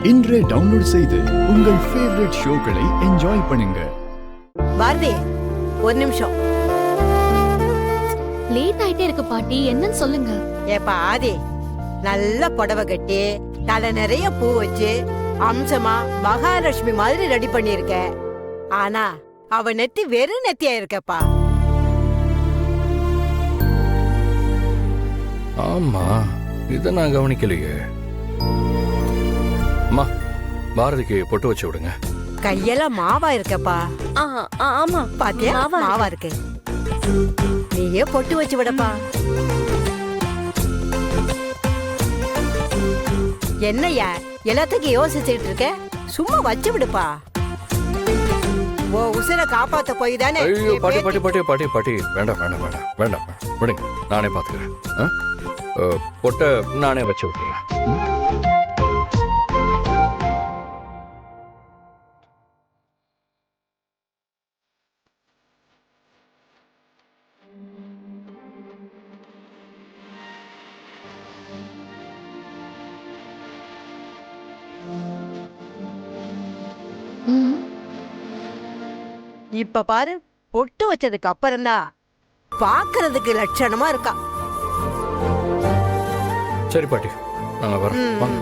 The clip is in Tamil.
இன்றே டவுன்லோட் செய்து உங்கள் ஃபேவரட் ஷோக்களை என்ஜாய் பண்ணுங்க. பாரதி, ஒரு நிமிஷம். லேட் ஆயிட்டே இருக்கு பாட்டி, என்னன்னு சொல்லுங்க. ஏப்பா ஆதி, நல்ல புடவை கட்டி தலை நிறைய பூ வச்சு அம்சமா மகாலட்சுமி மாதிரி ரெடி பண்ணிருக்க. ஆனா அவ நெத்தி வெறும் நெத்தியா இருக்கப்பா. ஆமா, இத நான் கவனிக்கலையே. அம்மா, பாரதிக்கு பொட்டு வச்சு விடுங்க. கையெல்லாம் மாவா இருக்கப்பா. ஆமா பாத்தியா, மாவா இருக்கு. நீயே பொட்டு வச்சு விடப்பா. என்னையா எல்லாத்துக்கும் யோசிச்சுட்டு இருக்க? சும்மா வச்சு விடுப்பா. ஓ உசுரை காப்பாத்த போய் தானே. ஐயோ, பாட்டி பாட்டி பாட்டி பாட்டி பாட்டி, வேண்டாம் வேண்டாம் வேண்டாம் வேண்டாம், விடுங்க, நானே பாத்துக்கிறேன். பொட்டை நானே வச்சு விட்டுறேன். இப்ப பாரு, பொட்டு வச்சதுக்கு அப்புறம் தான் பாக்குறதுக்கு லட்சணமா இருக்கா. சரி பாட்டி, நாங்க வரோம்.